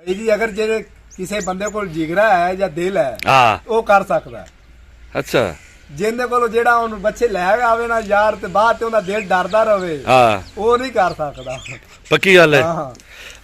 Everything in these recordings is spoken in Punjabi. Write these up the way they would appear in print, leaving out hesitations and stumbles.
भाई जी अगर जे किसी बंदे को जिगरा है या दिल है वो कर सकता है। अच्छा जिंदे को जेड़ा उन बच्चे लै आवे ना यार ते बाद ते उनदा दिल डरदा रहे वो नहीं कर सकदा। पक्की गल है।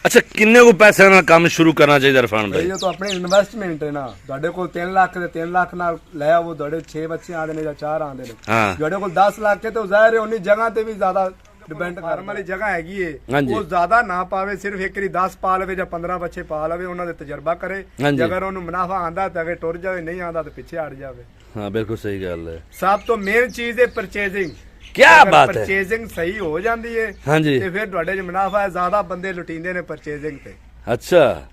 अच्छा किन्ने को पैसे नाल काम शुरू करना चाहिए इरफान भाई? ये तो अपनी इन्वेस्टमेंट है ना। तुहाडे कोल 3 लाख ते 3 लाख नाल लै आवो, तुहाडे 6 बच्चे आंदे ने या 4 आंदे ने। तुहाडे कोल 10 लाख के तो जाहिर है उन्नी जगह ते भी ज्यादा डिपेंड फार्म वाली जगह हैगी है वो ज्यादा ना पावे, सिर्फ एक 10 पा लवे या 15 बच्चे पा लवे, उन्होंने तजर्बा करे। अगर उन्हें मुनाफा आंदा तो अगर टुर जाए, नहीं आंदा तो पीछे हट जावे। हाँ बिल्कुल सही गल है। सब तो मेन चीज है परचेजिंग। क्या बात है, परचेजिंग सही हो जाती है हाँ जी ते फिर तुहाडे च मुनाफा है। ज्यादा बंदे लुटींदे ने परचेजिंग ते। अच्छा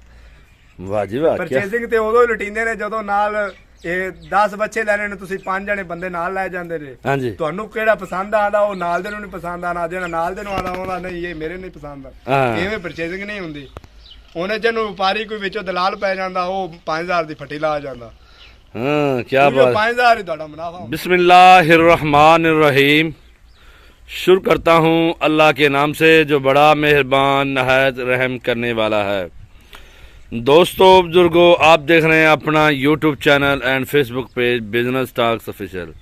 वाह जी वाह। परचेजिंग ते उदों लुटींदे ने जदों नाल 10 बच्चे लैने ने, तुसीं 5 जने बंदे नाल लै जांदे ने। हाँ जी तुहानू केड़ा पसंद आंदा वो नाल दे नूं नहीं पसंद आना, जेड़ा नाल दे नूं आंदा ओहदा नहीं ये मेरे नहीं पसंद। इवें परचेजिंग नहीं हुंदी। उहने जनु व्यापारी कोई विचों दलाल पै जांदा वो 5000 दी फट्टी ला जांदा। हाँ क्या बात। 5000 ही तुहाडा मुनाफा। बिस्मिल्लाहिर्रहमानिर्रहीम। शुरू करता हूँ अल्लाह के नाम से जो बड़ा मेहरबान नहायत रहम करने वाला है। दोस्तों बुजुर्गों, आप देख रहे हैं अपना YouTube channel and Facebook page business talks official.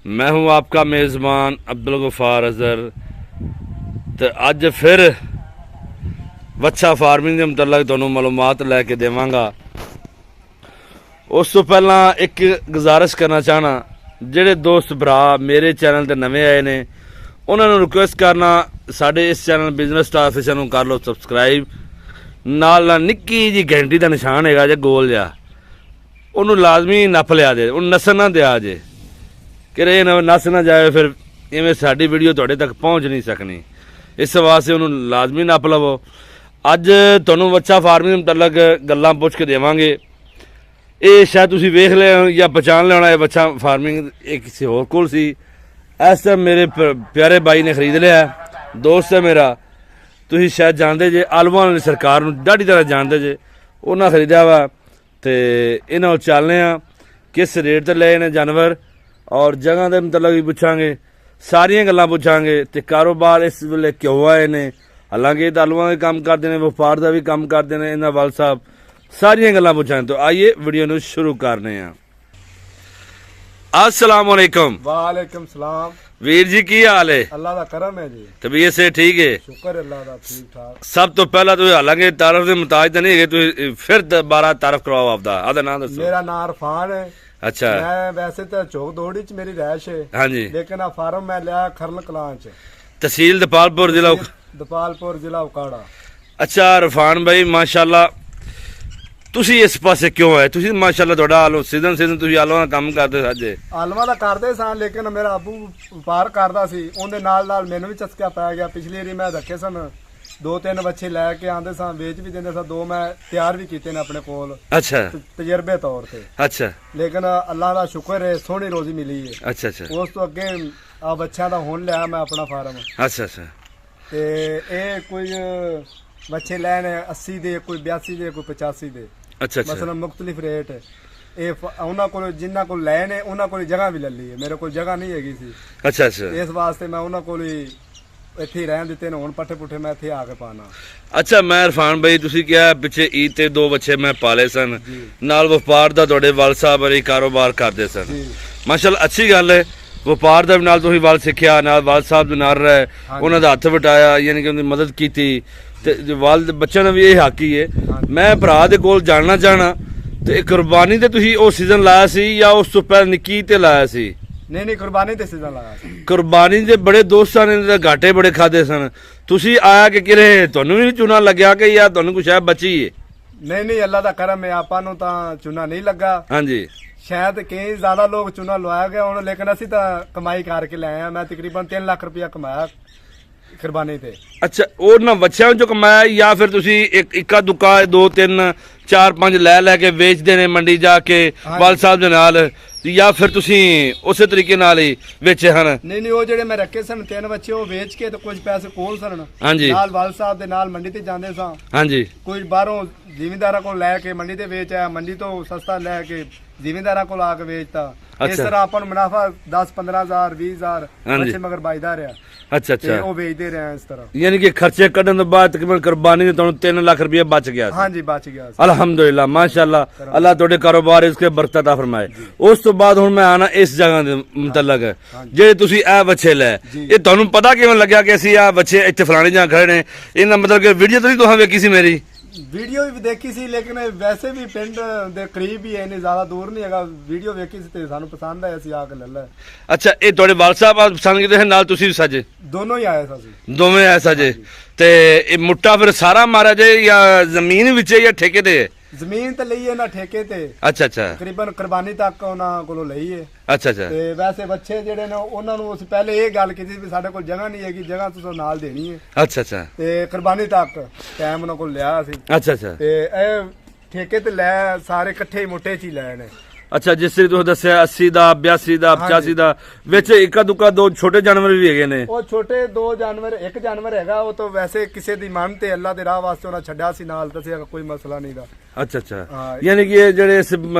मैं हूं आपका मेज़बान अब्दुल गफार अजहर। तो अज फिर वच्छा फार्मिंग के मुतलक तुहानू मालूमात लैके देवांगा। उस तो पहला एक गुजारिश करना चाहना, जेडे दोस्त भरा मेरे चैनल ते नवे आए ने उन्होंने रिक्वेस्ट करना साडे इस चैनल बिजनेस टॉक्स ऑफिशियल नू कर लो सबसक्राइब। नाल निक्की जी घंटी का निशान है जे गोल जा, उन्होंने लाजमी नप लिया जे, उन्हें नसन ना दिया जे कि नस ना जाए, फिर इवें साडी वीडियो तुहाडे तक पहुँच नहीं सकनी। इस वास्ते उन्होंने लाजमी नप लवो। अज तुहानू वच्छा फार्मिंग मुतलक गल्लां पुछ के देवांगे। ये शायद तुसीं वेख लिया या पहचान लिया होना, ये वच्छा फार्मिंग एक किसी होर कोल सी। इस टाइम मेरे प्यारे भाई ने खरीद लिया, दोस्त है मेरा, तुसीं शायद जानते जे, आलवा वाली सरकार नूं डाढी तरह जानते जे, उन्हें खरीदा वा। तो इन्हों चलने किस रेट ते लए ने जानवर और जगह के मतलब भी पुछांगे, सारियां गल्लां पुछांगे। तो कारोबार इस वेले क्यों आए ने, हालांकि तो आलूआं का काम करते हैं, व्यापार का भी काम करते हैं इन्हां वाल साहब, सारियां गल्लां पुछांगे। तो आइए वीडियो नूं शुरू करने आ। अस्सलाम वालेकुम। वालेकुम सलाम। वीर जी की हाल है? अल्लाह दा करम है जी। तबीयत से ठीक है? शुक्र अल्लाह दा ठीक ठाक। सब तो पहला तो हालांकि तारफ के मुताज तो नहीं है, फिर दोबारा तारफ करवाओ आपदा। आदा नाम दसो। मेरा नाम अरफान है। अच्छा। मैं वैसे तो चौक दौड़ी च मेरी रैश है। हाँ जी। लेकिन आ फार्म मैं लिया खरल कलां च, तहसील दपालपुर जिला ओकाड़ा। अच्छा अरफान भाई माशाल्लाह, तुसी इस पासे क्यों है? तुसी माशाल्लाह तुहाडा आलू सीजन तुसी आलूआं दा काम करदे साजे। आलूआं दा करदे सा, लेकिन मेरा अबू व्यापार करदा सी, उहदे नाल नाल मैनूं भी चस्का पै गया। पिछली वारी मैं रखे सन 2-3 बच्चे लैके आंदे सा, वेच भी देंदे सा, 2 मैं तैयार भी कीते ने अपने कोल। अच्छा। तजर्बे तौर ते। अच्छा। लेकिन अल्लाह दा शुक्र है सोहनी रोजी मिली है। अच्छा अच्छा। उस तो अगे आ बच्चों दा हुण लिया मैं अपना फार्म। अच्छा अच्छा। ते ए कोई बच्चे लैने 80 दे, कोई 82 दे, कोई 85 दे। अच्छा अच्छा। मतलब मुख्तलिफ रेट है। उन्होंने को जिन्होंने को लए ने उन्होंने को जगह भी ले ली है, मेरे को जगह नहीं हैगी सी। अच्छा अच्छा। इस वास्ते मैं उन्होंने को इत्थे रहन दिते ने, हुण पट्ठे पुट्ठे मैं इत्थे आके पाना। अच्छा मैं इरफान भाई तुसी क्या पिछे ईद ते 2 बच्चे मैं पाले सन, नाल व्यापार दा तुहाडे वाल साहब बड़ी कारोबार करदे सन। माशाअल्लाह अच्छी गल है, व्यापार दा भी नाल तुसी वाल सिक्ख्या, नाल वाल साहब दे नाल रहे, उन्हां दा हत्थ वटाया, यानी कि उनकी मदद कीती। ते वाल बच्चों ने भी ये हक ही है। मैं भरा दे कोल जानना चाहना ते कुर्बानी ते तुसी ओ सीजन लाया सी या उस तो पहले निक्की ते लाया सी? नहीं कुर्बानी ते सीजन लाया सी। कुर्बानी दे बड़े दोस्तां ने घाटे बड़े खादे सन, तुसी आया कि किरे तुहानू भी चूना लग्या कि या तुहानू कुछ है बची है? नहीं अल्लाह दा करम है, आपां नू तां चूना नहीं लगा। हाँ जी। शायद कई ज्यादा लोग चूना लवाया गया होना, लेकिन असी तां कमाई करके लाए हैं। मैं तकरीबन 3 लाख रुपया कमाया कुर्बानी ते। अच्छा और ना बच्चों जो कमाया या फिर तुसी एक इक्का दुक्का 2-3 4-5 लैके वेच देने मंडी जाके वाल साहब दे नाल, या फिर तुसी उसे तरीके नाल ही बेचे हन? नहीं वो जेडे मैं रखे सन 3 बच्चे वो बेच के तो कुछ पैसे कोल सन। हाँ जी। नाल वाल साहब दे नाल मंडी ते जांदे सा। हाँ जी। कुछ बाहरों जिमींदारां को लैके मंडी ते बेच आया, मंडी तो सस्ता लैके ਜ਼ਿਮੀਂਦਾਰਾਂ ਕੋਲ ਆ ਕੇ ਵੇਚਤਾ। ਇਸ ਤਰ੍ਹਾਂ ਆਪਾਂ ਨੂੰ ਮੁਨਾਫਾ 10-15,000 20,000 ਬੱਚੇ ਮਗਰ ਵੱਜਦਾ ਰਿਹਾ। ਅੱਛਾ ਤੇ ਉਹ ਵੇਚਦੇ ਰਹੇ ਇਸ ਤਰ੍ਹਾਂ। ਯਾਨੀ ਕਿ ਖਰਚੇ ਕੱਢਣ ਤੋਂ ਬਾਅਦ ਤਕਰੀਬਨ ਕੁਰਬਾਨੀ ਦੇ ਤੁਹਾਨੂੰ 3 ਲੱਖ ਰੁਪਏ ਬਚ ਗਿਆ ਸੀ। ਹਾਂਜੀ ਬਚ ਗਿਆ। ਅਲਹਮਦੁਲਿਲਾ ਮਾਸ਼ਾਅੱਲਾ, ਅੱਲਾਹ ਤੁਹਾਡੇ ਕਾਰੋਬਾਰ ਇਸਕੇ ਬਰਕਤ ਅਤਾ ਫਰਮਾਏ। ਉਸ ਤੋਂ ਬਾਅਦ ਹੁਣ ਮੈਂ ਆਣਾ ਇਸ ਜਗ੍ਹਾ ਦੇ ਮੁਤਲਕ ਜਿਹੜੇ ਤੁਸੀਂ ਇਹ ਬੱਚੇ ਲੈ, ਇਹ ਤੁਹਾਨੂੰ ਪਤਾ ਕਿਵੇਂ ਲੱਗਿਆ ਕਿ ਅਸੀਂ ਆ ਬੱਚੇ ਇੱਥੇ ਫਲਾਣੀ ਜਗ੍ਹਾ ਖੜੇ ਨੇ? ਇਹਨਾਂ ਮਤਲਬ ਕਿ ਵੀਡੀਓ ਤਾਂ ਨਹੀਂ ਤੁਸੀਂ ਵੇਖੀ ਸੀ ਮੇਰੀ? ਵੀਡੀਓ ਵੀ ਦੇਖੀ ਸੀ, ਲੇਕਿਨ ਵੈਸੇ ਵੀ ਪਿੰਡ ਦੇ ਕਰੀਬ ਹੀ ਇਹਨੇ ਜ਼ਿਆਦਾ ਦੂਰ ਨਹੀਂ ਹੈਗਾ। ਵੀਡੀਓ ਵੇਖੀ ਸੀ ਤੇ ਸਾਨੂੰ ਪਸੰਦ ਆਇਆ, ਅਸੀਂ ਆ ਕੇ ਲੈ ਲਿਆ। ਅੱਛਾ, ਇਹ ਤੁਹਾਡੇ ਵਾਲਦ ਸਾਹਿਬ ਪਸੰਦ ਕੀਤੇ ਨਾਲ ਤੁਸੀਂ ਵੀ ਸਾਜੇ? ਦੋਨੋਂ ਹੀ ਆਏ ਸੀ। ਦੋਵੇਂ ਆਏ ਸਾਜੇ। ਤੇ ਇਹ ਮੁੱਟਾ ਫਿਰ ਸਾਰਾ ਮਾਰਿਆ ਜੇ ਜਾਂ ਜ਼ਮੀਨ ਵਿੱਚ ਜਾਂ ਠੇਕੇ ਤੇ? ਜ਼ਮੀਨ ਤੇ ਲਈ ਹੈ ਨਾ ਠੇਕੇ ਤੇ। ਅੱਛਾ ਤਕਰੀਬਨ ਕੁਰਬਾਨੀ ਤੱਕ ਉਹਨਾਂ ਕੋਲੋਂ ਲਈ ਹੈ। ਅੱਛਾ ਤੇ ਵੈਸੇ ਬੱਚੇ ਜਿਹੜੇ ਨੇ ਉਹਨਾਂ ਨੂੰ ਅਸੀਂ ਪਹਿਲੇ ਇਹ ਗੱਲ ਕੀਤੀ ਵੀ ਸਾਡੇ ਕੋਲ ਜਗ੍ਹਾ ਨਹੀਂ ਹੈਗੀ, ਜਗ੍ਹਾ ਤੁਸੀਂ ਨਾਲ ਦੇਣੀ ਹੈ। ਅੱਛਾ ਤੇ ਕੁਰਬਾਨੀ ਤੱਕ ਟਾਈਮ ਉਹਨਾਂ ਕੋਲ ਲਿਆ ਸੀ। ਅੱਛਾ ਤੇ ਇਹ ਠੇਕੇ ਤੇ ਲੈ ਸਾਰੇ ਇਕੱਠੇ ਹੀ ਮੁੱਟੇ 'ਚ ਹੀ ਲੈ ਨੇ। ਅੱਛਾ, ਜਿਸ ਤਰ੍ਹਾਂ ਤੁਸੀਂ ਦੱਸਿਆ 80 ਦਾ 82 ਦਾ 85 ਦਾ ਵਿੱਚ ਇੱਕਾ ਦੁੱਕਾ ਦੋ ਛੋਟੇ ਜਾਨਵਰ ਵੀ ਹੈਗੇ ਨੇ। ਉਹ ਛੋਟੇ ਦੋ ਜਾਨਵਰ, ਇੱਕ ਜਾਨਵਰ ਹੈਗਾ ਉਹ ਤਾਂ ਵੈਸੇ ਕਿਸੇ ਦੀ ਮਨ ਤੇ ਅੱਲਾ ਦੇ ਰਾਹ ਵਾਸਤੇ ਉਹਨਾਂ ਛੱਡਿਆ ਸੀ ਨਾਲ, ਦੱਸਿਆ ਕੋਈ ਮਸਲਾ ਨਹੀਂ ਦਾ। ਅੱਛਾ ਯਾਨੀ ਕਿ ਇਹ ਜਿਹੜੇ ਇਸ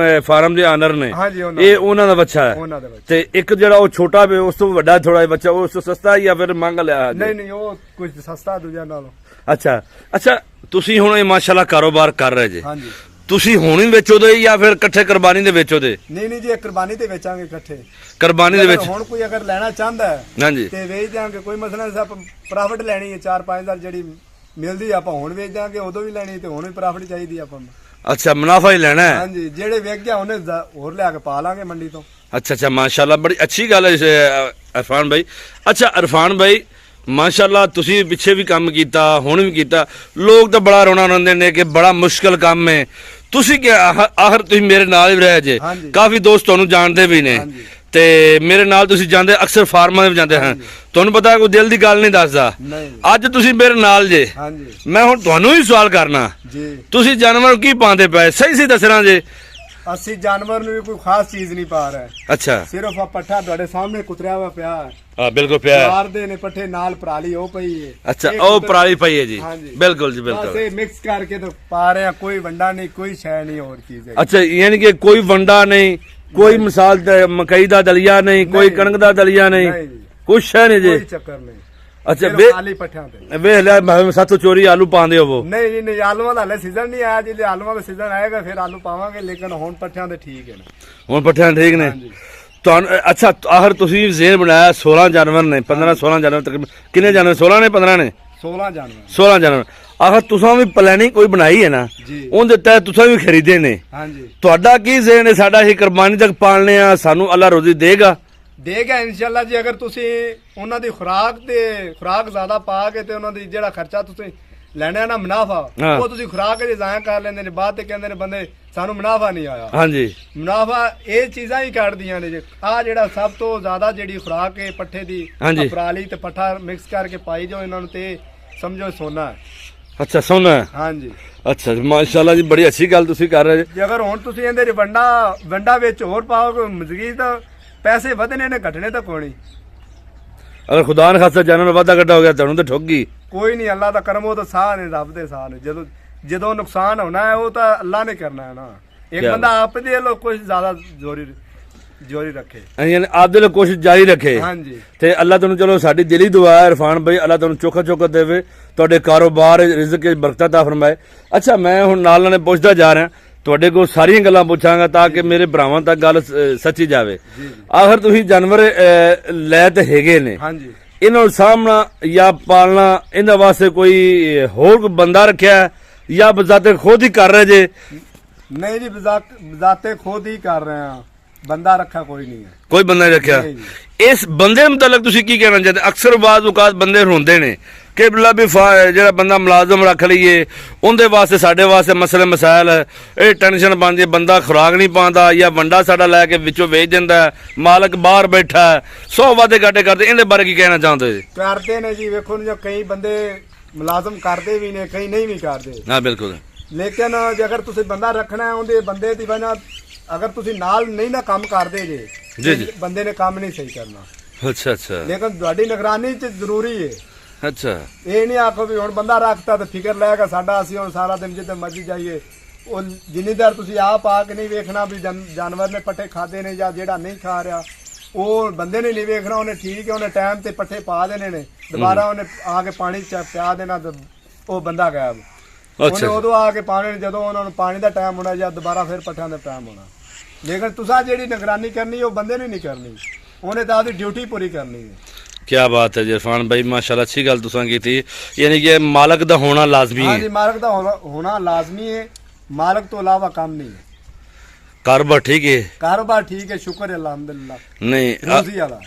ਫਾਰਮ ਦੇ ਆਨਰ ਨੇ ਇਹ ਉਹਨਾਂ ਦਾ ਬੱਚਾ ਹੈ ਤੇ ਇੱਕ ਜਿਹੜਾ ਉਹ ਛੋਟਾ ਵੀ ਉਸ ਤੋਂ ਵੱਡਾ ਥੋੜਾ ਜਿਹਾ ਬੱਚਾ ਉਸ ਤੋਂ ਸਸਤਾ ਜਾਂ ਫਿਰ ਮੰਗ ਲਿਆ? ਨਹੀਂ ਉਹ ਕੁਝ ਸਸਤਾ ਦੂਜਿਆਂ ਨਾਲੋਂ। ਅੱਛਾ ਤੁਸੀਂ ਹੁਣ ਇਹ ਮਾਸ਼ਾਅੱਲਾ ਕਾਰੋਬਾਰ ਕਰ ਰਹੇ ਜੇ। ਹਾਂਜੀ। ਤੁਸੀਂ ਹੁਣ ਹੀ ਵੇਚੋਦੇ ਜਾਂ ਫਿਰ ਇਕੱਠੇ ਕੁਰਬਾਨੀ ਦੇ ਵੇਚੋਦੇ? ਨਹੀਂ ਜੀ, ਕੁਰਬਾਨੀ ਤੇ ਵੇਚਾਂਗੇ ਇਕੱਠੇ। ਕੁਰਬਾਨੀ ਦੇ ਵਿੱਚ ਹੁਣ ਕੋਈ ਅਗਰ ਲੈਣਾ ਚਾਹੁੰਦਾ ਹੈ ਹਾਂਜੀ ਤੇ ਵੇਚ ਦਿਆਂਗੇ, ਕੋਈ ਮਸਲਾ ਨਹੀਂ। ਆਪਾਂ ਪ੍ਰੋਫਿਟ ਲੈਣੀ ਹੈ 4-5,000 ਜਿਹੜੀ ਮਿਲਦੀ ਆਪਾਂ ਹੁਣ ਵੇਚ ਦਿਆਂਗੇ, ਉਦੋਂ ਵੀ ਲੈਣੀ ਤੇ ਹੁਣ ਵੀ ਪ੍ਰੋਫਿਟ ਚਾਹੀਦੀ ਆਪਾਂ ਨੂੰ। ਅੱਛਾ, ਮੁਨਾਫਾ ਹੀ ਲੈਣਾ ਹੈ? ਹਾਂਜੀ, ਜਿਹੜੇ ਵੇਚ ਗਿਆ ਉਹਨੇ ਹੋਰ ਲਿਆ ਕੇ ਪਾ ਲਾਂਗੇ ਮੰਡੀ ਤੋਂ। ਅੱਛਾ ਮਾਸ਼ਾਅੱਲਾ, ਬੜੀ ਅੱਛੀ ਗੱਲ ਹੈ ਅਰਫਾਨ ਭਾਈ। ਅੱਛਾ ਅਰਫਾਨ ਭਾਈ, ਮਾਸ਼ਾਅੱਲਾ ਤੁਸੀਂ ਪਿੱਛੇ ਵੀ ਕੰਮ ਕੀਤਾ, ਹੁਣ ਵੀ ਕੀਤਾ। ਲੋਕ ਤਾਂ ਬੜਾ ਰੋਣਾ ਰੋਂਦੇ ਨੇ ਕਿ ਬੜਾ ਮੁਸ਼ਕਲ ਕੰਮ ਹੈ। ਤੁਸੀਂ ਕਿ ਆਖਰ ਤੁਸੀਂ ਮੇਰੇ ਨਾਲ ਹੀ ਰਹੇ ਜੇ, ਕਾਫੀ ਦੋਸਤ ਤੁਹਾਨੂੰ ਜਾਣਦੇ ਵੀ ਨੇ ਤੇ ਮੇਰੇ ਨਾਲ ਤੁਸੀਂ ਜਾਂਦੇ ਅਕਸਰ ਫਾਰਮਾਂ ਦੇ ਜਾਂਦੇ ਹਨ। ਤੁਹਾਨੂੰ ਪਤਾ ਕੋਈ ਦਿਲ ਦੀ ਗੱਲ ਨਹੀਂ ਦੱਸਦਾ। ਅੱਜ ਤੁਸੀਂ ਮੇਰੇ ਨਾਲ ਜੇ, ਮੈਂ ਹੁਣ ਤੁਹਾਨੂੰ ਹੀ ਸਵਾਲ ਕਰਨਾ, ਤੁਸੀਂ ਜਾਨਵਰ ਕੀ ਪਾਉਂਦੇ ਪਏ? ਸਹੀ ਦੱਸਣਾ ਜੇ। ਅਸੀਂ ਜਾਨਵਰ ਨੂੰ ਵੀ ਕੋਈ ਖਾਸ ਚੀਜ਼ ਨਹੀਂ ਪਾ ਰਹੇ। ਅੱਛਾ, ਸਿਰਫ ਆ ਪੱਠਾ ਤੁਹਾਡੇ ਸਾਹਮਣੇ ਕੁਤਰਿਆ ਹੋਇਆ ਪਿਆ ਹੈ। ਹਾਂ ਬਿਲਕੁਲ ਪਿਆ ਹੈ। ਮਾਰਦੇ ਨੇ ਪੱਠੇ ਨਾਲ ਪਰਾਲੀ ਉਹ ਪਈ ਹੈ। ਅੱਛਾ, ਉਹ ਪਰਾਲੀ ਪਈ ਹੈ ਜੀ। ਬਿਲਕੁਲ ਜੀ ਬਿਲਕੁਲ। ਅਸੀਂ ਮਿਕਸ ਕਰਕੇ ਤਾਂ ਪਾ ਰਹੇ ਆ, ਕੋਈ ਵੰਡਾ ਨਹੀਂ, ਕੋਈ ਸ਼ੈ ਨਹੀਂ, ਹੋਰ ਚੀਜ਼ ਹੈ। ਅੱਛਾ, ਯਾਨੀ ਕਿ ਕੋਈ ਵੰਡਾ ਨਹੀਂ, ਕੋਈ ਮਿਸਾਲ ਮਕਈ ਦਾ ਦਲੀਆ ਨਹੀਂ, ਕੋਈ ਕਣਕ ਦਾ ਦਲੀਆ ਨਹੀਂ, ਕੁਛ ਹੈ ਨਹੀਂ ਜੀ? ਕੋਈ ਚੱਕਰ ਨਹੀਂ। ਅੱਛਾ, ਖਾਲੀ ਪੱਠਿਆਂ ਤੇ ਵੇਖ ਲੈ ਸਾਥੋਂ ਚੋਰੀ ਆਲੂ ਪਾਉਂਦੇ ਹੋਵੋ? ਨਹੀਂ, ਆਲੂਆਂ ਦਾ ਹਲੇ ਸੀਜ਼ਨ ਨਹੀਂ ਆਇਆ। ਜੇ ਆਲੂਆਂ ਦਾ ਸੀਜ਼ਨ ਆਏਗਾ ਫਿਰ ਆਲੂ ਪਾਵਾਂਗੇ, ਲੇਕਿਨ ਹੁਣ ਪੱਠਿਆਂ ਤੇ ਠੀਕ ਹੈ ਨਾ। ਹੁਣ ਪੱਠਿਆਂ ਠੀਕ ਨੇ ਤੁਹਾਨੂੰ? ਅੱਛਾ, ਆਖਰ ਤੁਸੀਂ ਜ਼ੇਨ ਬਣਾਇਆ 16 ਜਾਨਵਰ ਨੇ, 15-16 ਜਾਨਵਰ ਤਕਰੀਬਨ। ਕਿੰਨੇ ਜਾਨਵਰ? 16 ਨੇ 15 ਨੇ? 16 ਜਾਨਵਰ। ਆਖਰ ਤੁਸੀਂ ਵੀ ਪਲੈਨਿੰਗ ਕੋਈ ਬਣਾਈ ਹੈ ਨਾ, ਉਹਦੇ ਤਹਿਤ ਤੁਸੀਂ ਵੀ ਖਰੀਦੇ ਨੇ। ਤੁਹਾਡਾ ਕੀ ਜ਼ੇਨ ਹੈ ਸਾਡਾ ਇਹ ਕੁਰਬਾਨੀ ਤੱਕ ਪਾਲਨੇ ਆ, ਸਾਨੂੰ ਅੱਲਾ ਰੋਜ਼ੀ ਦੇਗਾ ਇਨਸ਼ਾਅੱਲਾ ਜੀ। ਅਗਰ ਤੁਸੀਂ ਉਹਨਾਂ ਦੀ ਖੁਰਾਕ ਜ਼ਿਆਦਾ ਪਾ ਕੇ ਤੇ ਉਹਨਾਂ ਦੀ ਜਿਹੜਾ ਖਰਚਾ ਤੁਸੀਂ ਲੈਣਾ ਨਾ ਮੁਨਾਫਾ, ਉਹ ਤੁਸੀਂ ਖੁਰਾਕ ਜੇ ਜ਼ਾਇਆ ਕਰ ਲੈਂਦੇ ਨੇ, ਬਾਅਦ ਤੇ ਕਹਿੰਦੇ ਨੇ ਬੰਦੇ ਸਾਨੂੰ ਮੁਨਾਫਾ ਨਹੀਂ ਆਇਆ। ਹਾਂਜੀ, ਮੁਨਾਫਾ ਇਹ ਚੀਜ਼ਾਂ ਹੀ ਕੱਢਦੀਆਂ ਨੇ। ਆ ਜਿਹੜਾ ਸਭ ਤੋਂ ਜ਼ਿਆਦਾ ਜਿਹੜੀ ਖੁਰਾਕ ਹੈ ਪੱਠੇ ਦੀ, ਪਰਾਲੀ ਤੇ ਪੱਠਾ ਮਿਕਸ ਕਰਕੇ ਪਾਈ ਜਾਓ ਇਹਨਾਂ ਨੂੰ, ਤੇ ਸਮਝੋ ਸੋਨਾ ਹੈ। ਅੱਛਾ, ਸੋਨਾ ਹੈ। ਹਾਂਜੀ। ਅੱਛਾ ਮਾਸ਼ਾਅੱਲਾ ਜੀ, ਬੜੀ ਅੱਛੀ ਗੱਲ ਤੁਸੀਂ ਕਰ ਰਹੇ ਜੇ ਅਗਰ ਹੁਣ ਤੁਸੀਂ ਇਹਦੇ ਵੰਡਾ ਵਿੱਚ ਹੋਰ ਪਾਓਗੇ ਮਜ਼ੀਦ ਤਾਂ ਪੈਸੇ ਵਧਣੇ ਨੇ, ਘਟਣੇ ਤਾਂ ਕੋਈ ਨਹੀਂ। ਅਗਰ ਖੁਦਾ ਨੇ ਖਾਸਾ ਜਾਨਵਰ ਵਾਧਾ ਘਟਾ ਹੋ ਗਿਆ ਤੁਹਾਨੂੰ ਤਾਂ ਠੁੱਕ ਗਈ। ਕੋਈ ਨਹੀਂ, ਅੱਲਾ ਦਾ ਕਰਮ, ਉਹ ਤਾਂ ਸਾਹ ਨੇ, ਰੱਬ ਦੇ ਸਾਹ ਨੇ। ਜਦੋਂ ਨੁਕਸਾਨ ਹੋਣਾ ਹੈ ਉਹ ਤਾਂ ਅੱਲਾ ਨੇ ਕਰਨਾ ਹੈ ਨਾ। ਇੱਕ ਬੰਦਾ ਆਪ ਦੇ ਲੋ ਕੁਝ ਜ਼ਿਆਦਾ ਜੋਰੀ ਰੱਖੇ, ਆਪ ਦੇ ਲੋ ਕੋਸ਼ਿਸ਼ ਜਾਰੀ ਰੱਖੇ। ਹਾਂਜੀ, ਤੇ ਅੱਲਾ ਤੁਹਾਨੂੰ, ਚਲੋ ਸਾਡੀ ਦਿਲੀ ਦੁਆ ਹੈ ਇਰਫਾਨ ਭਾਈ, ਅੱਲਾ ਤੁਹਾਨੂੰ ਚੋਖਾ ਦੇਵੇ, ਤੁਹਾਡੇ ਕਾਰੋਬਾਰ ਰਿਜ਼ਕ ਵਿੱਚ ਬਰਕਤ ਅਤਾ ਫਰਮਾਏ। ਅੱਛਾ, ਮੈਂ ਹੁਣ ਨਾਲ ਪੁੱਛਦਾ ਜਾ ਰਿਹਾ, ਤੁਹਾਡੇ ਕੋਲ ਸਾਰੀਆਂ ਗੱਲਾਂ ਪੁੱਛਾਂਗਾ ਤਾਂ ਕਿ ਮੇਰੇ ਭਰਾਵਾਂ ਤੱਕ ਗੱਲ ਸੱਚੀ ਜਾਵੇ। ਆਖਰ ਤੁਸੀਂ ਜਾਨਵਰ ਲੈ ਤੇ ਹੈਗੇ ਨੇ, ਇਹਨਾਂ ਨੂੰ ਸਾਂਭਣਾ ਜਾਂ ਪਾਲਣਾ, ਇਹਨਾਂ ਵਾਸਤੇ ਕੋਈ ਹੋਰ ਬੰਦਾ ਰੱਖਿਆ ਜਾਂ ਬਜ਼ਾਤੇ ਖੁਦ ਹੀ ਕਰ ਰਹੇ ਜੇ? ਨਹੀਂ ਜੀ, ਬਜ਼ਾਤੇ ਖੁਦ ਹੀ ਕਰ ਰਹੇ ਆ, ਬੰਦਾ ਰੱਖਾ ਕੋਈ ਨਹੀਂ ਹੈ। ਕੋਈ ਬੰਦਾ ਨਹੀਂ ਰੱਖਿਆ। ਇਸ ਬੰਦੇ ਦੇ ਮੁਤਲਕ ਤੁਸੀਂ ਕੀ ਕਹਿਣਾ ਚਾਹਦੇ? ਅਕਸਰ ਬਾਜ਼ ਔਕਾਤ ਬੰਦੇ ਰੋਂਦੇ ਨੇ ਕਿ ਬਿਲਾ ਵੀ ਜਿਹੜਾ ਬੰਦਾ ਮੁਲਾਜ਼ਮ ਰੱਖ ਲਈਏ, ਉਹਦੇ ਵਾਸਤੇ ਸਾਡੇ ਵਾਸਤੇ ਮਸਲੇ ਮਸਾਇਲ ਇਹ ਟੈਨਸ਼ਨ ਬਣਦੀ, ਬੰਦਾ ਖੁਰਾਕ ਨਹੀਂ ਪਾਉਂਦਾ ਜਾਂ ਵੰਡਾ ਸਾਡਾ ਲੈ ਕੇ ਵਿੱਚੋਂ ਵੇਚ ਦਿੰਦਾ, ਮਾਲਕ ਬਾਹਰ ਬੈਠਾ 100 ਵਾਅਦੇ ਘਾਟੇ ਕਰਦੇ। ਇਹਦੇ ਬਾਰੇ ਕੀ ਕਹਿਣਾ ਚਾਹੁੰਦੇ ਜੀ? ਕਰਦੇ ਨੇ ਜੀ, ਵੇਖੋ ਜੋ ਕਈ ਬੰਦੇ ਮੁਲਾਜ਼ਮ ਕਰਦੇ ਵੀ ਨੇ, ਕਈ ਨਹੀਂ ਵੀ ਕਰਦੇ। ਹਾਂ ਬਿਲਕੁਲ। ਲੇਕਿਨ ਜੇ ਅਗਰ ਤੁਸੀਂ ਬੰਦਾ ਰੱਖਣਾ, ਉਹਦੇ ਬੰਦੇ ਦੀ ਵਜ੍ਹਾ ਅਗਰ ਤੁਸੀਂ ਨਾਲ ਨਹੀਂ ਨਾ ਕੰਮ ਕਰਦੇ ਜੇ, ਬੰਦੇ ਨੇ ਕੰਮ ਨਹੀਂ ਸਹੀ ਕਰਨਾ। ਅੱਛਾ, ਲੇਕਿਨ ਤੁਹਾਡੀ ਨਿਗਰਾਨੀ ਚ ਜ਼ਰੂਰੀ ਹੈ। ਅੱਛਾ, ਇਹ ਨਹੀਂ ਆਖੋ ਵੀ ਹੁਣ ਬੰਦਾ ਰੱਖਤਾ ਤੇ ਫਿਕਰ ਲੈਗਾ ਸਾਡਾ, ਅਸੀਂ ਹੁਣ ਸਾਰਾ ਦਿਨ ਜਿੱਥੇ ਮਰਜੀ ਜਾਈਏ ਉਹ ਜਿੰਨੀ ਦੇਰ ਤੁਸੀਂ ਆਪ ਆ ਕੇ ਨਹੀਂ ਵੇਖਣਾ ਵੀ ਜਾਨਵਰ ਨੇ ਪੱਠੇ ਖਾਦੇ ਨੇ ਜਾਂ ਜਿਹੜਾ ਨਹੀਂ ਖਾ ਰਿਹਾ, ਉਹ ਬੰਦੇ ਨੇ ਨਹੀਂ ਵੇਖਣਾ। ਉਹਨੇ ਠੀਕ ਹੈ, ਉਹਨੇ ਟਾਈਮ ਤੇ ਪੱਠੇ ਪਾ ਦੇਣੇ ਨੇ, ਦੁਬਾਰਾ ਉਹਨੇ ਆ ਕੇ ਪਾਣੀ ਚ ਪਿਆ ਦੇਣਾ, ਤੇ ਉਹ ਬੰਦਾ ਗਾਇਬ। ਉਹਨੇ ਉਦੋਂ ਆ ਕੇ ਪਾਣੀ, ਜਦੋਂ ਉਹਨਾਂ ਨੂੰ ਪਾਣੀ ਦਾ ਟਾਈਮ ਹੋਣਾ ਜਾਂ ਦੁਬਾਰਾ ਫਿਰ ਪੱਠਿਆਂ ਦਾ ਟਾਈਮ ਹੋਣਾ। ਲੇਕਿਨ ਤੁਸੀਂ ਜਿਹੜੀ ਨਿਗਰਾਨੀ ਕਰਨੀ ਉਹ ਬੰਦੇ ਨੇ ਨਹੀਂ ਕਰਨੀ, ਉਹਨੇ ਤਾਂ ਆਪਦੀ ਡਿਊਟੀ ਪੂਰੀ ਕਰਨੀ ਹੈ। क्या बात है जी इरफान भाई, माशाल्लाह अच्छी गल तुसां कीती, यानी कि मालक दा होना लाजमी है। हाँ जी, मालक दा होना लाजमी है, मालक तो अलावा काम नहीं है। कारोबार ठीक है? कारोबार ठीक है, शुक्र है अल्हम्दुलिल्लाह। नहीं रोजी वाला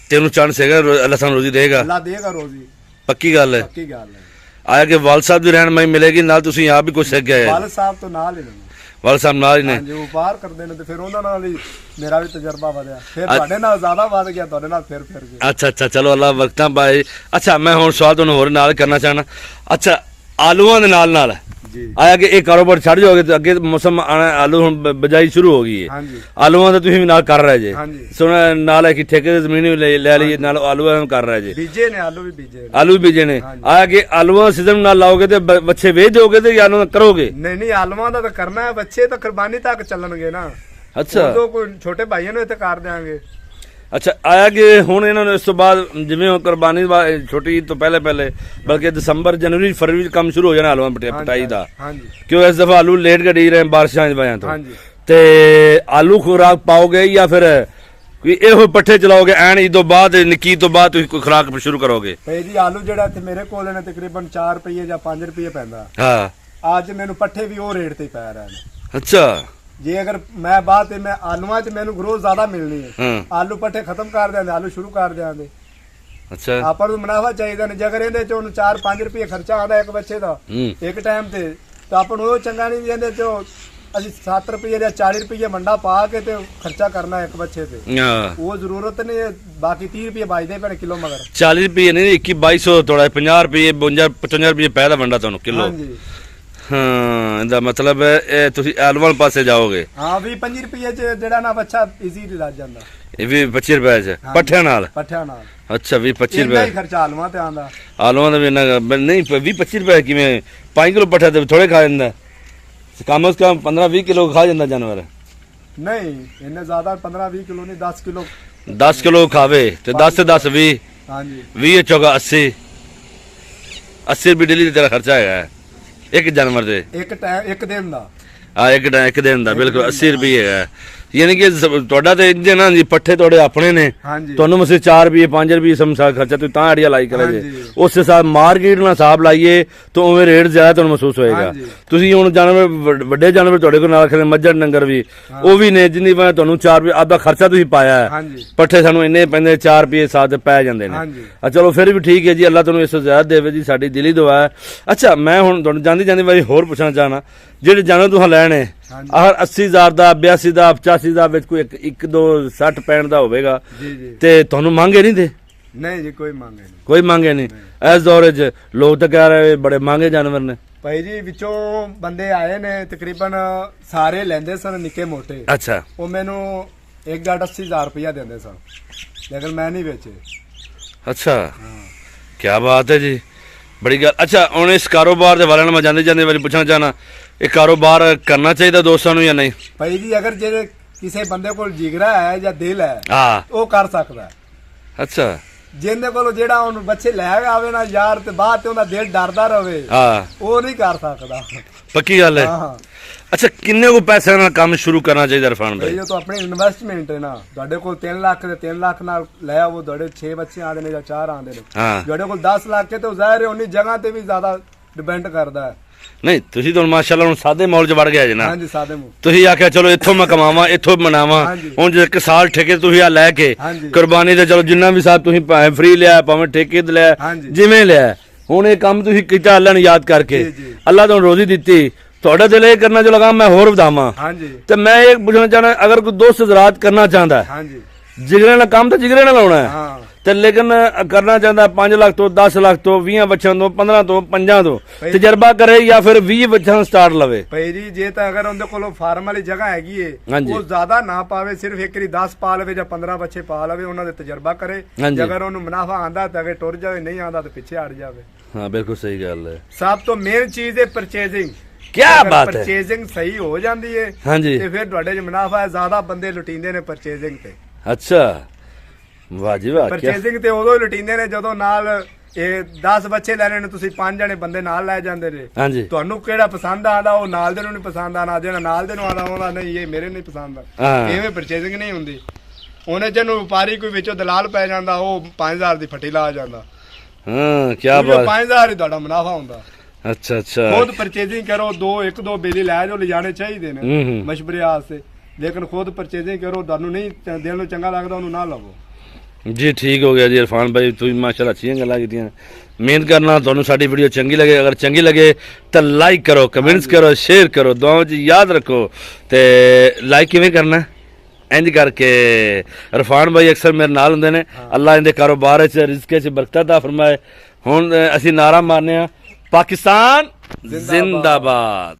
तेनू चांस हैगा अल्लाह सानू रोजी देगा? अल्लाह देगा रोजी, पक्की गल है? पक्की गल है। आया कि वाल साहब दी रहनुमाई मिलेगी नाल, तुसीं आप भी कुछ सीख गए? वाल साहब तो नाल ही नहीं, वाल साहब नाल ही ने। ਹਾਂਜੀ ਵਪਾਰ ਕਰਦੇ ਨੇ ਤੇ ਫਿਰ ਉਹਨਾਂ ਨਾਲ ਹੀ ਮੇਰਾ ਵੀ ਤਜਰਬਾ ਵਧਿਆ, ਫਿਰ ਤੁਹਾਡੇ ਨਾਲ ਜ਼ਿਆਦਾ ਵਧ ਗਿਆ, ਤੁਹਾਡੇ ਨਾਲ ਫਿਰ ਗਿਆ। अच्छा अच्छा, चलो अल्लाह वक्तां पाए। अच्छा मैं हुण सवाल तुहानू होर नाल करना चाहना। अच्छा आलूआं दे नाल जी आया कि ਇਹ ਕਾਰੋਬਾਰ ਛੱਡ ਜਾਓਗੇ ਤੇ ਅੱਗੇ ਮੌਸਮ ਆਣਾ, ਆਲੂ ਹੁਣ ਬਜਾਈ ਸ਼ੁਰੂ ਹੋ ਗਈ ਹੈ, ਹਾਂਜੀ ਆਲੂਆਂ ਦਾ ਤੁਸੀਂ ਵੀ ਨਾਲ ਕਰ ਰਹੇ ਜੇ? ਹਾਂਜੀ ਸੁਣ ਨਾਲ ਹੈ ਕਿ ਠੇਕੇ ਦੀ ਜ਼ਮੀਨ ਵੀ ਲੈ ਲਈ, ਨਾਲ ਆਲੂਆਂ ਨੂੰ ਕਰ ਰਹੇ ਜੇ? ਬੀਜੇ ਨੇ, ਆਲੂ ਵੀ ਬੀਜੇ ਨੇ। ਆਲੂ ਵੀ ਬੀਜੇ ਨੇ। ਆਇਆ ਕਿ ਆਲੂਆਂ ਸੀਜ਼ਨ ਨਾਲ ਲਾਓਗੇ ਤੇ ਬੱਚੇ ਵੇਚ ਦੋਗੇ ਤੇ ਜਾਂ ਕਰੋਗੇ? ਨਹੀਂ ਨਹੀਂ, ਆਲੂਆਂ ਦਾ ਤਾਂ ਕਰਨਾ ਹੈ, ਬੱਚੇ ਤਾਂ ਕੁਰਬਾਨੀ ਤੱਕ ਚੱਲਣਗੇ ਨਾ। ਅੱਛਾ, ਉਦੋਂ ਕੋਈ ਛੋਟੇ ਭਾਈਆਂ ਨੂੰ ਇੱਥੇ ਕਰ ਦਿਆਂਗੇ। ਅੱਛਾ ਆਇਆ ਕਿ ਹੁਣ ਇਹਨਾਂ ਨੂੰ ਇਸ ਤੋਂ ਬਾਅਦ ਜਿਵੇਂ ਉਹ ਕੁਰਬਾਨੀ ਛੋਟੀ ਤੋਂ ਪਹਿਲੇ ਬਲਕਿ ਦਸੰਬਰ ਜਨਵਰੀ ਫਰਵਰੀ ਵਿੱਚ ਕੰਮ ਸ਼ੁਰੂ ਹੋ ਜਾਣਾ ਆਲੂਆਂ ਪਟਾਈ ਦਾ। ਹਾਂਜੀ ਕਿਉਂ ਇਸ ਦਫਾ ਆਲੂ ਲੇਟ ਗੱਡੀ ਰਹੇ ਬਾਰਿਸ਼ਾਂ ਦੀ ਵਜ੍ਹਾ ਤੋਂ। ਹਾਂਜੀ ਤੇ ਆਲੂ ਖੁਰਾਕ ਪਾਓਗੇ ਜਾਂ ਫਿਰ ਕੋਈ ਇਹੋ ਪੱਠੇ ਚਲਾਓਗੇ ਐਨ ਇਸ ਤੋਂ ਬਾਅਦ ਨਿੱਕੀ ਤੋਂ ਬਾਅਦ ਤੁਸੀਂ ਕੋਈ ਖੁਰਾਕ ਸ਼ੁਰੂ ਕਰੋਗੇ? ਭਾਈ ਜੀ ਆਲੂ ਜਿਹੜਾ ਇੱਥੇ ਮੇਰੇ ਕੋਲ ਨੇ ਤਕਰੀਬਨ 4 ਰੁਪਏ ਜਾਂ 5 ਰੁਪਏ ਪੈਂਦਾ। ਹਾਂ, ਅੱਜ ਮੈਨੂੰ ਪੱਠੇ ਵੀ ਉਹ ਰੇਟ ਤੇ ਪੈ ਰਹੇ ਨੇ। ਅੱਛਾ, ਜੇ ਅਗਰ ਮੈਂ ਬਾਅਦ ਤੇ ਮੈਂ ਆਲੂਆਂ 'ਚ ਮੈਨੂੰ ਗਰੋਥ ਜ਼ਿਆਦਾ ਮਿਲਣੀ ਹੈ, ਹਾਂ, ਆਲੂ ਪੱਠੇ ਖਤਮ ਕਰ ਦਿਆਂਗੇ, ਆਲੂ ਸ਼ੁਰੂ ਕਰ ਦਿਆਂਗੇ। ਅੱਛਾ, ਆਪਾਂ ਨੂੰ ਮੁਨਾਫਾ ਚਾਹੀਦਾ ਨੇ। ਜੇ ਅਗਰ ਇਹਦੇ 'ਚੋਂ 4-5 ਰੁਪਏ ਖਰਚਾ ਆਉਂਦਾ ਇੱਕ ਬੱਚੇ ਦਾ ਇੱਕ ਟਾਈਮ ਤੇ, ਤਾਂ ਆਪਾਂ ਨੂੰ ਉਹ ਚੰਗਾ ਨਹੀਂ। ਇਹਦੇ 'ਚੋਂ ਅਸੀਂ 7 ਰੁਪਏ ਜਾਂ 40 ਰੁਪਏ ਮੰਡਾ ਪਾ ਕੇ ਤੇ ਖਰਚਾ ਕਰਨਾ ਇੱਕ ਬੱਚੇ ਤੇ, ਹਾਂ, ਉਹ ਜ਼ਰੂਰਤ ਨਹੀਂ ਹੈ। ਬਾਕੀ 30 ਰੁਪਏ ਬਚਦੇ ਪੈਣ ਕਿਲੋ ਮਗਰ। 40 ਰੁਪਏ ਨਹੀਂ 21-2200 ਥੋੜਾ 50 ਰੁਪਏ 52-55 ਰੁਪਏ ਪੈਦਾ ਵੰਡਾ ਤੁਹਾਨੂੰ ਕਿਲੋ। ਹਾਂਜੀ ਹਾਂ, ਇਹਦਾ ਮਤਲਬ ਹੈ ਇਹ ਤੁਸੀਂ ਆਲੂਵਾਲ ਪਾਸੇ ਜਾਓਗੇ। ਹਾਂ 20-25 ਰੁਪਏ 'ਚ ਜਿਹੜਾ ਨਾ ਬੱਚਾ ਈਜ਼ੀ ਲੱਗ ਜਾਂਦਾ। ਇਹ ਵੀ 25 ਰੁਪਏ 'ਚ ਪੱਠਿਆਂ ਨਾਲ? ਪੱਠਿਆਂ ਨਾਲ। ਅੱਛਾ 20-25 ਇੰਨਾ ਹੀ ਰੁਪਏ ਖਰਚਾ ਆਲੂਆਂ ਤੇ ਆਂਦਾ। ਆਲੂਆਂ ਦਾ ਵੀ ਇੰਨਾ ਨਹੀਂ 20-25 ਰੁਪਏ ਕਿਵੇਂ 5 ਕਿਲੋ ਪੱਠਾ ਤੇ ਥੋੜੇ ਖਾ ਜਾਂਦਾ, ਕਮ ਸੇ ਕਮ 15-20 ਕਿਲੋ ਖਾ ਜਾਂਦਾ ਜਾਨਵਰ। ਨਹੀਂ ਇੰਨੇ ਜ਼ਿਆਦਾ 15-20 ਕਿਲੋ ਨਹੀਂ, 10 ਕਿਲੋ। 10 ਕਿਲੋ ਖਾਵੇ ਤੇ 10 ਤੇ 10 20। ਹਾਂਜੀ 20 ਚੌਗਾ 80 ਰੁਪਏ ਡੇਲੀ ਤੇਰਾ ਖਰਚਾ ਹੈਗਾ ਇੱਕ ਜਾਨਵਰ ਦੇ? ਇੱਕ ਟਾਈਮ ਇੱਕ ਦਿਨ ਦਾ। ਆ ਇੱਕ ਦਿਨ ਦਾ ਬਿਲਕੁਲ 80 ਰੁਪਏ ਹੈਗਾ। ਯਾਨੀ ਕਿ ਤੁਹਾਡਾ ਤੇ ਇੰਜ ਨਾ ਜੀ, ਪੱਠੇ ਤੁਹਾਡੇ ਆਪਣੇ ਨੇ, ਹਾਂਜੀ ਤੁਹਾਨੂੰ ਮਸੇ 4 ਰੁਪਏ 5 ਰੁਪਏ ਸਮਸਾ ਖਰਚਾ ਤੁਸੀਂ ਤਾਂ ਆਈਡੀਆ ਲਾਈ ਕਰੇ ਜੇ। ਉਸ ਹਿਸਾਬ ਮਾਰਕੀਟ ਨਾਲ ਹਿਸਾਬ ਲਾਈਏ ਤਾਂ ਉਵੇਂ ਰੇਟ ਜ਼ਿਆਦਾ ਤੁਹਾਨੂੰ ਮਹਿਸੂਸ ਹੋਏਗਾ। ਤੁਸੀਂ ਹੁਣ ਜਾਨਵਰ ਵੱਡੇ ਜਾਨਵਰ ਤੁਹਾਡੇ ਕੋਲ ਨਾਲ ਖੜੇ ਮੱਝਾਂ ਡੰਗਰ ਵੀ ਉਹ ਵੀ ਨੇ, ਜਿੰਨੀ ਵਾਰ ਤੁਹਾਨੂੰ 4 ਰੁਪਏ ਆਪਦਾ ਖਰਚਾ ਤੁਸੀਂ ਪਾਇਆ ਹੈ, ਪੱਠੇ ਸਾਨੂੰ ਇੰਨੇ ਪੈਂਦੇ 4 ਰੁਪਏ ਸਾਥ ਪੈ ਜਾਂਦੇ ਨੇ। ਚਲੋ ਫਿਰ ਵੀ ਠੀਕ ਹੈ ਜੀ, ਅੱਲਾ ਤੁਹਾਨੂੰ ਇਸ ਤੋਂ ਜ਼ਿਆਦਾ ਦੇਵੇ ਜੀ, ਸਾਡੀ ਦਿਲੀ ਦੁਆ ਹੈ। ਅੱਛਾ ਮੈਂ ਹੁਣ ਤੁਹਾਨੂੰ ਜਾਂਦੀ ਵਾਰੀ ਹੋਰ ਪੁੱਛਣਾ ਚਾਹਣਾ, ਜਿਹੜੇ ਜਾਨਵਰ ਤੁਸੀਂ ਲੈਣੇ ਆਹ 80,000 ਦਾ 82 ਦਾ 85 ਦਾ ਵਿੱਚ ਕੋਈ 1-2 60 65 ਦਾ ਹੋਵੇਗਾ ਤੇ ਤੁਹਾਨੂੰ ਮੰਗੇ ਨਹੀਂ ਦੇ? ਨਹੀਂ ਜੀ ਕੋਈ ਮੰਗੇ ਨਹੀਂ, ਕੋਈ ਮੰਗੇ ਨਹੀਂ। ਇਸ ਦੌਰ 'ਚ ਲੋਕ ਤਾਂ ਕਹਿ ਰਹੇ ਬੜੇ ਮਹਿੰਗੇ ਜਾਨਵਰ ਨੇ। ਭਾਈ ਜੀ ਵਿੱਚੋਂ ਬੰਦੇ ਆਏ ਨੇ ਤਕਰੀਬਨ ਸਾਰੇ ਲੈਂਦੇ ਸਨ ਨਿੱਕੇ ਮੋਟੇ। ਅੱਛਾ ਉਹ ਮੈਨੂੰ 1,80,000 ਰੁਪਇਆ ਦਿੰਦੇ ਸਨ, ਲੇਕਿਨ ਮੈਂ ਨਹੀਂ ਵੇਚੇ। ਅੱਛਾ ਕੀ ਬਾਤ ਹੈ ਜੀ, ਬੜੀ ਗੱਲ। ਅੱਛਾ ਹੁਣ ਇਸ ਕਾਰੋਬਾਰ ਦੇ ਬਾਰੇ ਨਾਲ ਮੈਂ ਜਾਂਦੇ ਵਾਰੀ ਪੁੱਛਣਾ ਚਾਹਨਾ, ਇਹ ਕਾਰੋਬਾਰ ਕਰਨਾ ਚਾਹੀਦਾ ਦੋਸਤਾਂ ਨੂੰ ਜਾਂ ਨਹੀਂ? ਭਾਈ ਜੀ ਅਗਰ ਜੇ ਕਿਸੇ ਬੰਦੇ ਕੋਲ ਜਿਗਰਾ ਹੈ ਜਾਂ ਦਿਲ ਹੈ ਹਾਂ ਉਹ ਕਰ ਸਕਦਾ। ਅੱਛਾ ਜਿਹਦੇ ਕੋਲ ਜਿਹੜਾ ਉਹਨੂੰ ਬੱਚੇ ਲੈ ਆਵੇ ਨਾ ਯਾਰ ਤੇ ਬਾਅਦ ਤੇ ਉਹਦਾ ਦਿਲ ਡਰਦਾ ਰਵੇ, ਹਾਂ ਉਹ ਨਹੀਂ ਕਰ ਸਕਦਾ। ਪੱਕੀ ਗੱਲ ਹੈ। ਅੱਛਾ ਕਿੰਨੇ ਕੋ ਪੈਸੇ ਨਾਲ ਕੰਮ ਸ਼ੁਰੂ ਕਰਨਾ ਚਾਹੀਦਾ ਇਰਫਾਨ ਭਾਈ? ਇਹ ਤਾਂ ਆਪਣੀ ਇਨਵੈਸਟਮੈਂਟ ਹੈ ਨਾ। ਤੁਹਾਡੇ ਕੋਲ 3 ਲੱਖ ਤੇ 3 ਲੱਖ ਨਾਲ ਲੈ ਆਵੋ, ਤੁਹਾਡੇ 6 ਬੱਚੇ ਆਉਂਦੇ ਨੇ ਜਾਂ 4 ਆਉਂਦੇ ਨੇ। ਤੁਹਾਡੇ ਕੋਲ 10 ਲੱਖ ਹੈ ਤੇ ਜ਼ਾਹਿਰ ਹੈ ਉਨੀ ਜਗ੍ਹਾ ਤੇ ਵੀ ਜ਼ਿਆਦਾ ਡਿਪੈਂਡ ਕਰਦਾ ਹੈ। ਨਹੀਂ ਤੁਸੀਂ ਤਾਂ ਮਾਸ਼ਾਅੱਲਾ ਹੁਣ ਸਾਦੇ ਮੌਲ 'ਚ ਵੜ ਗਿਆ ਜੀ ਨਾ। ਹਾਂਜੀ ਸਾਦੇ ਮੌਲ। ਤੁਸੀਂ ਆਖਿਆ ਚਲੋ ਇੱਥੋਂ ਮੈਂ ਕਮਾਵਾਂ ਇੱਥੋਂ ਬਣਾਵਾਂ। ਹੁਣ ਜੇ ਇੱਕ ਸਾਲ ਠੇਕੇ ਤੁਸੀਂ ਆ ਲੈ ਕੇ ਕੁਰਬਾਨੀ ਤੇ ਚਲੋ ਜਿੰਨਾ ਵੀ ਸਾਹਿਬ ਤੁਸੀਂ ਭਾਵੇਂ ਫ੍ਰੀ ਲਿਆ ਭਾਵੇਂ ਠੇਕੇ ਤੇ ਲਿਆ ਜਿਵੇਂ ਲਿਆ, ਹੁਣ ਇਹ ਕੰਮ ਤੁਸੀਂ ਕੀਤਾ ਅੱਲਾ ਨੂੰ ਯਾਦ ਕਰਕੇ, ਅੱਲਾ ਤੁਹਾਨੂੰ ਰੋਜ਼ੀ ਦਿੱਤੀ, ਤੁਹਾਡਾ ਦਿਲ ਇਹ ਕਰਨਾ ਜੋ ਲਗਾ ਮੈਂ ਹੋਰ ਵਧਾਵਾਂ। ਤੇ ਮੈਂ ਇਹ ਪੁੱਛਣਾ ਚਾਹਣਾ, ਅਗਰ ਕੋਈ ਦੋਸਤ ਜ਼ਰਾਤ ਕਰਨਾ ਚਾਹੁੰਦਾ ਹੈ, ਜਿਗਰੇ ਨਾਲ ਕੰਮ ਤਾਂ ਜਿਗਰੇ ਨਾਲ ਲਾਉਣਾ ਹੈ ਤੇ ਲੇਕਿਨ ਕਰਨਾ ਚਾਹੁੰਦਾ 5 ਲੱਖ ਤੋਂ 10 ਲੱਖ ਤੋਂ 20 ਬੱਚਿਆਂ ਤੋਂ 15 ਤੋਂ 5 ਤੋਂ ਤਜਰਬਾ ਕਰੇ ਜਾਂ ਫਿਰ 20 ਬੱਚਿਆਂ ਸਟਾਰਟ ਲਵੇ? ਭਾਈ ਜੀ ਜੇ ਤਾਂ ਅਗਰ ਉਹਦੇ ਕੋਲ ਫਾਰਮ ਵਾਲੀ ਜਗ੍ਹਾ ਹੈਗੀ ਏ, ਉਹ ਜ਼ਿਆਦਾ ਨਾ ਪਾਵੇ, ਸਿਰਫ ਇੱਕ ਵਾਰੀ 10 ਪਾ ਲਵੇ ਜਾਂ 15 ਬੱਚੇ ਪਾ ਲਵੇ, ਉਹਨਾਂ ਦੇ ਤਜਰਬਾ ਕਰੇ। ਅਗਰ ਉਹਨੂੰ ਮੁਨਾਫਾ ਆਂਦਾ ਤਾਂ ਅਗੇ ਟੁਰ ਜਾਵੇ, ਨਹੀਂ ਆਂਦਾ ਤਾਂ ਪਿੱਛੇ ਹਟ ਜਾਵੇ। ਹਾਂ ਬਿਲਕੁਲ ਸਹੀ ਗੱਲ ਹੈ। ਸਭ ਤੋਂ ਮੇਨ ਚੀਜ਼ ਹੈ ਪਰਚੇਜ਼ਿੰਗ। ਕੀ ਬਾਤ ਹੈ। ਪਰਚੇਜ਼ਿੰਗ ਸਹੀ ਹੋ ਜਾਂਦੀ ਹੈ ਹਾਂਜੀ ਤੇ ਫਿਰ ਤੁਹਾਡੇ ਚ ਮੁਨਾਫਾ ਹੈ। ਜ਼ਿਆਦਾ ਬੰਦੇ ਲੁਟੀਂਦੇ ਨੇ ਪਰਚੇਜ਼ਿੰਗ ਤੇ। ਅੱਛਾ ਵਾਹ ਜੀ ਵਾਹ। ਪਰਚੇਜ਼ਿੰਗ ਤੇ ਉਦੋਂ ਹੀ ਲੁਟੀਂਦੇ ਨੇ ਜਦੋਂ ਨਾਲ ਇਹ 10 ਬੱਚੇ ਲੈਣੇ ਨੇ, ਤੁਸੀਂ 5 ਜਣੇ ਬੰਦੇ ਨਾਲ ਲੈ ਜਾਂਦੇ ਨੇ। ਹਾਂਜੀ ਤੁਹਾਨੂੰ ਕਿਹੜਾ ਪਸੰਦ ਆਉਂਦਾ ਉਹ ਨਾਲ ਦੇ ਨੂੰ ਨਹੀਂ ਪਸੰਦ ਆਣਾ, ਜਿਹੜਾ ਨਾਲ ਦੇ ਨੂੰ ਆਉਂਦਾ ਉਹਦਾ ਨਹੀਂ ਇਹ ਮੇਰੇ ਨਹੀਂ ਪਸੰਦ। ਇਵੇਂ ਪਰਚੇਜ਼ਿੰਗ ਨਹੀਂ ਹੁੰਦੀ। ਉਹਨੇ ਜਿਹਨੂੰ ਵਪਾਰੀ ਕੋਈ ਵਿੱਚੋਂ ਦਲਾਲ ਪੈ ਜਾਂਦਾ ਉਹ 5000 ਦੀ ਫੱਟੀ ਲਾ ਜਾਂਦਾ। ਹਾਂ ਕੀ ਬਾਤ। 5000 ਹੀ ਤੁਹਾਡਾ ਮੁਨਾਫਾ ਹੁੰਦਾ। ਅੱਛਾ ਅੱਛਾ ਖੁਦ ਪਰਚੇਜ਼ਿੰਗ ਕਰੋ, ਇੱਕ ਦੋ ਬਿੱਲੀ ਲੈ ਜਾਓ, ਲਿਜਾਣੇ ਚਾਹੀਦੇ ਨੇ ਮਸ਼ਵਰੇ ਵਾਸਤੇ, ਲੇਕਿਨ ਖੁਦ ਪਰਚੇਜ਼ਿੰਗ ਕਰੋ। ਤੁਹਾਨੂੰ ਨਹੀਂ ਦਿਲ ਨੂੰ ਚੰਗਾ ਲੱਗਦਾ ਉਹਨੂੰ ਨਾ ਲਵੋ ਜੀ। ਠੀਕ ਹੋ ਗਿਆ ਜੀ ਇਰਫਾਨ ਭਾਈ, ਤੁਸੀਂ ਮਾਸ਼ਾਅੱਲਾ ਅੱਛੀਆਂ ਗੱਲਾਂ ਕੀਤੀਆਂ। ਮਿਹਨਤ ਕਰਨਾ। ਤੁਹਾਨੂੰ ਸਾਡੀ ਵੀਡੀਓ ਚੰਗੀ ਲੱਗੇ, ਅਗਰ ਚੰਗੀ ਲੱਗੇ ਤਾਂ ਲਾਈਕ ਕਰੋ, ਕਮੈਂਟਸ ਕਰੋ, ਸ਼ੇਅਰ ਕਰੋ, ਦੁਆਵਾਂ 'ਚ ਯਾਦ ਰੱਖੋ। ਤੇ ਲਾਈਕ ਕਿਵੇਂ ਕਰਨਾ? ਇੰਜ ਕਰਕੇ ਇਰਫਾਨ ਭਾਈ ਅਕਸਰ ਮੇਰੇ ਨਾਲ ਹੁੰਦੇ ਨੇ। ਅੱਲਾ ਇਹਦੇ ਕਾਰੋਬਾਰ 'ਚ ਰਿਜ਼ਕ 'ਚ ਬਰਕਤ ਦਾ ਫਰਮਾਏ। ਹੁਣ ਅਸੀਂ ਨਾਰਾ ਮਾਰਨੇ ਆ, ਪਾਕਿਸਤਾਨ ਜ਼ਿੰਦਾਬਾਦ।